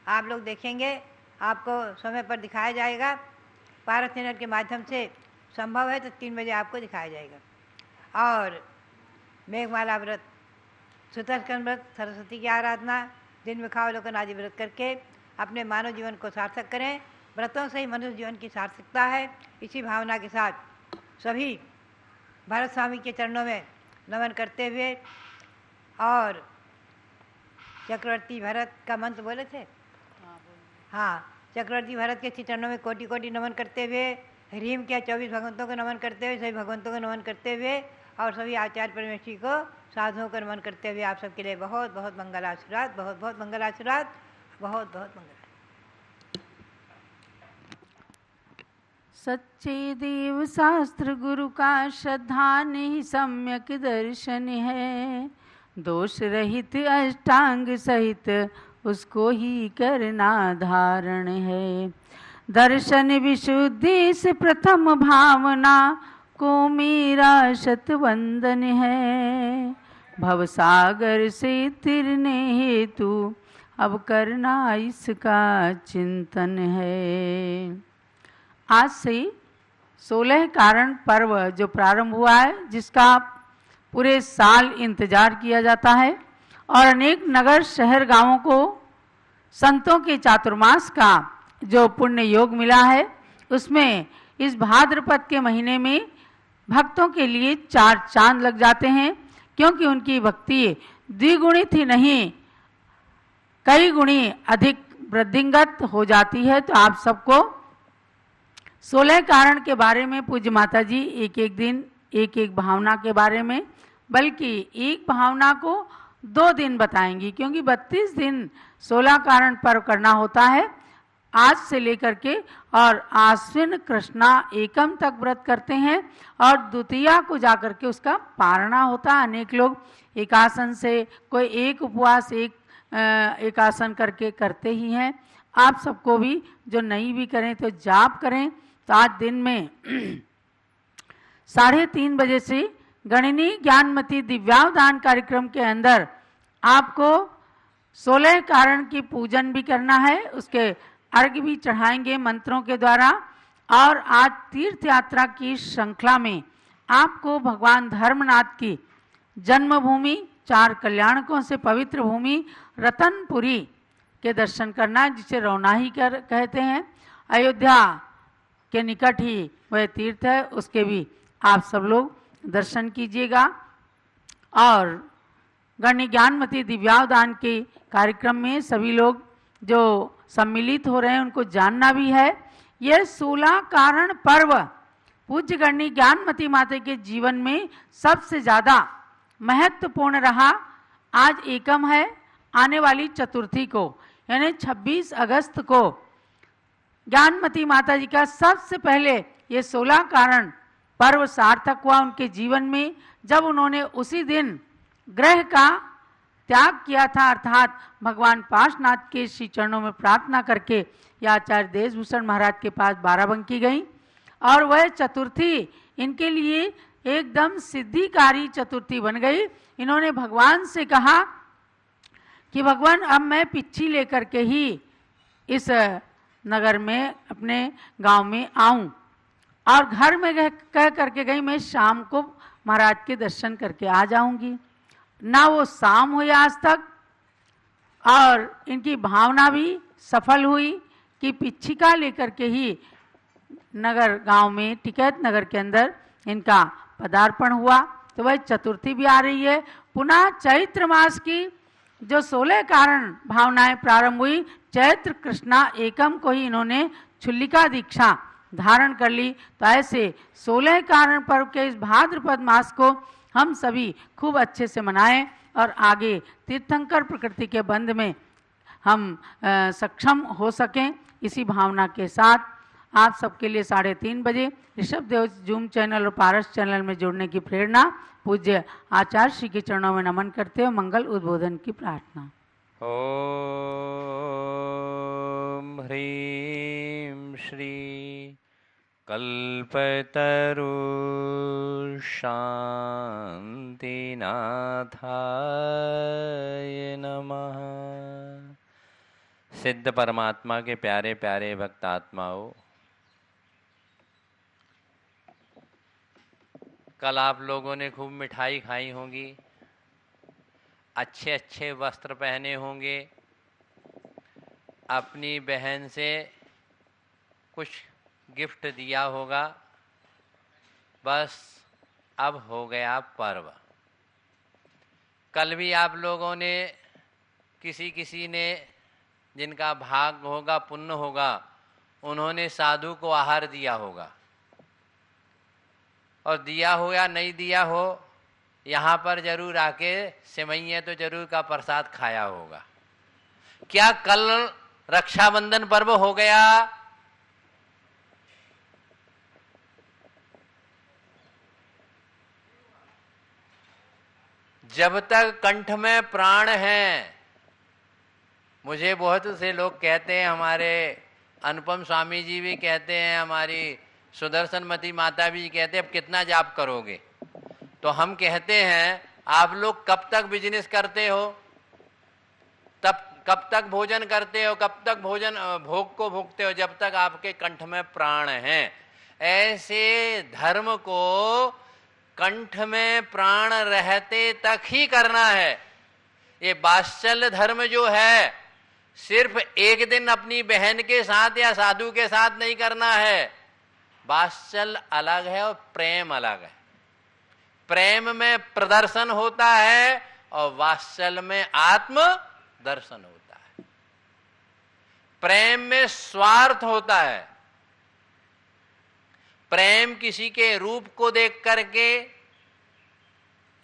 आप लोग देखेंगे, आपको समय पर दिखाया जाएगा। पारस चैनल के माध्यम से संभव है तो 3 बजे आपको दिखाया जाएगा। और मेघमाला व्रत, सुतस्कंद व्रत, सरस्वती की आराधना, दिन मुखावलोकन आदि व्रत करके अपने मानव जीवन को सार्थक करें। व्रतों से ही मनुष्य जीवन की सार्थकता है। इसी भावना के साथ सभी भरत स्वामी के चरणों में नमन करते हुए, और चक्रवर्ती भरत का मंत्र बोले थे, हाँ, चक्रवर्ती भरत के चरणों में कोटि कोटि नमन करते हुए, ह्रीम के 24 भगवंतों को नमन करते हुए, सभी भगवंतों को नमन करते हुए, और सभी आचार्य परमेश्वरी को, साधुओं को नमन करते हुए आप सबके लिए बहुत बहुत मंगल आशीर्वाद, बहुत बहुत मंगल आशीर्वाद, बहुत बहुत मंगल। सच्चे देव शास्त्र गुरु का श्रद्धा नहीं सम्यक दर्शन है, दोष रहित अष्टांग सहित उसको ही करना धारण है। दर्शन विशुद्धि से प्रथम भावना को मेरा शतवंदन है, भवसागर से तिरने हेतु अब करना इसका चिंतन है। आज से 16 कारण पर्व जो प्रारंभ हुआ है, जिसका पूरे साल इंतजार किया जाता है, और अनेक नगर शहर गांवों को संतों के चातुर्मास का जो पुण्य योग मिला है, उसमें इस भाद्रपद के महीने में भक्तों के लिए 4 चांद लग जाते हैं, क्योंकि उनकी भक्ति द्विगुणित ही नहीं कई गुणी अधिक वृद्धिंगत हो जाती है। तो आप सबको 16 कारण के बारे में पूज्य माता जी एक एक दिन एक एक भावना के बारे में, बल्कि एक भावना को 2 दिन बताएंगी, क्योंकि 32 दिन 16 कारण पर्व करना होता है आज से लेकर के, और आश्विन कृष्णा एकम तक व्रत करते हैं और द्वितीया को जाकर के उसका पारणा होता है। अनेक लोग एकासन से, कोई एक उपवास एक आसन करके करते ही हैं। आप सबको भी जो नहीं भी करें तो जाप करें। तो आज दिन में 3:30 बजे से गणिनी ज्ञानमती दिव्यावदान कार्यक्रम के अंदर आपको 16 कारण की पूजन भी करना है, उसके अर्घ्य भी चढ़ाएंगे मंत्रों के द्वारा। और आज तीर्थ यात्रा की श्रृंखला में आपको भगवान धर्मनाथ की जन्मभूमि, 4 कल्याणकों से पवित्र भूमि रतनपुरी के दर्शन करना, जिसे रौनाही कहते हैं। अयोध्या के निकट ही वह तीर्थ है, उसके भी आप सब लोग दर्शन कीजिएगा। और गण्य ज्ञानमती दिव्यावदान के कार्यक्रम में सभी लोग जो सम्मिलित हो रहे हैं उनको जानना भी है। यह 16 कारण पर्व पूज्य गण्य ज्ञानमती माता के जीवन में सबसे ज़्यादा महत्वपूर्ण रहा। आज एकम है, आने वाली चतुर्थी को यानी 26 अगस्त को ज्ञानमती माता जी का सबसे पहले ये 16 कारण पर्व सार्थक हुआ उनके जीवन में, जब उन्होंने उसी दिन ग्रह का त्याग किया था, अर्थात भगवान पार्श्वनाथ के श्री चरणों में प्रार्थना करके या आचार्य देशभूषण महाराज के पास बाराबंकी गई। और वह चतुर्थी इनके लिए एकदम सिद्धिकारी चतुर्थी बन गई। इन्होंने भगवान से कहा कि भगवान अब मैं पिच्छी लेकर के ही इस नगर में अपने गांव में आऊं, और घर में कह करके गई मैं शाम को महाराज के दर्शन करके आ जाऊंगी। ना वो शाम हुई आज तक, और इनकी भावना भी सफल हुई कि पिच्छिका लेकर के ही नगर गांव में टिकैत नगर के अंदर इनका पदार्पण हुआ। तो वह चतुर्थी भी आ रही है। पुनः चैत्र मास की जो 16 कारण भावनाएं प्रारंभ हुई, चैत्र कृष्णा एकम को ही इन्होंने छुल्लिका दीक्षा धारण कर ली। तो ऐसे 16 कारण पर्व के इस भाद्रपद मास को हम सभी खूब अच्छे से मनाएं और आगे तीर्थंकर प्रकृति के बंध में हम सक्षम हो सकें। इसी भावना के साथ आप सबके लिए 3:30 बजे ऋषभ देव जूम चैनल और पारस चैनल में जुड़ने की प्रेरणा, पूज्य आचार्य श्री के चरणों में नमन करते हुए मंगल उद्बोधन की प्रार्थना। ओम ह्रीं श्री कल्पतरु शांतिनाथाय नमः। सिद्ध परमात्मा के प्यारे प्यारे भक्तात्माओं, कल आप लोगों ने खूब मिठाई खाई होंगी, अच्छे अच्छे वस्त्र पहने होंगे, अपनी बहन से कुछ गिफ्ट दिया होगा। बस अब हो गया पर्व। कल भी आप लोगों ने किसी ने जिनका भाग होगा, पुण्य होगा, उन्होंने साधु को आहार दिया होगा। और दिया हो या नहीं दिया हो, यहाँ पर जरूर आके सेवइयाँ तो जरूर का प्रसाद खाया होगा। क्या कल रक्षाबंधन पर्व हो गया? जब तक कंठ में प्राण है, मुझे बहुत से लोग कहते हैं, हमारे अनुपम स्वामी जी भी कहते हैं, हमारी सुदर्शनमती माता भी कहते हैं, अब कितना जाप करोगे? तो हम कहते हैं, आप लोग कब तक बिजनेस करते हो, तब कब तक भोजन करते हो, कब तक भोग को भोगते हो? जब तक आपके कंठ में प्राण है। ऐसे धर्म को कंठ में प्राण रहते तक ही करना है। ये वात्सल्य धर्म जो है, सिर्फ एक दिन अपनी बहन के साथ या साधु के साथ नहीं करना है। वात्सल्य अलग है और प्रेम अलग है। प्रेम में प्रदर्शन होता है और वात्सल्य में आत्म दर्शन होता है। प्रेम में स्वार्थ होता है, प्रेम किसी के रूप को देख करके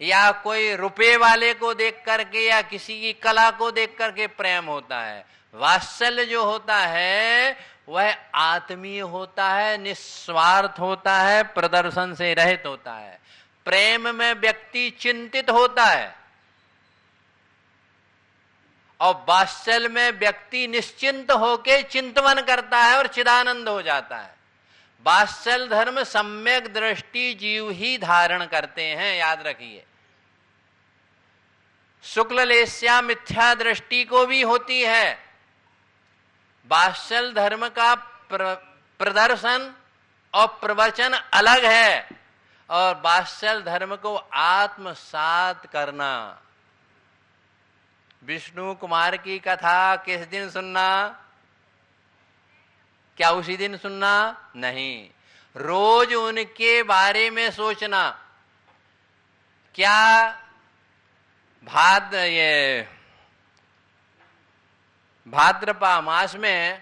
या कोई रुपए वाले को देख करके या किसी की कला को देख करके प्रेम होता है। वात्सल्य जो होता है वह आत्मीय होता है, निस्वार्थ होता है, प्रदर्शन से रहित होता है। प्रेम में व्यक्ति चिंतित होता है और वात्सल्य में व्यक्ति निश्चिंत होकर चिंतन करता है और चिदानंद हो जाता है। वात्सल्य धर्म सम्यक दृष्टि जीव ही धारण करते हैं, याद रखिए। शुक्ल लेस्या मिथ्या दृष्टि को भी होती है। वात्सल्य धर्म का प्रदर्शन और प्रवचन अलग है, और वात्सल्य धर्म को आत्मसात करना। विष्णु कुमार की कथा किस दिन सुनना? क्या उसी दिन सुनना? नहीं, रोज उनके बारे में सोचना। क्या भाद्रपा मास में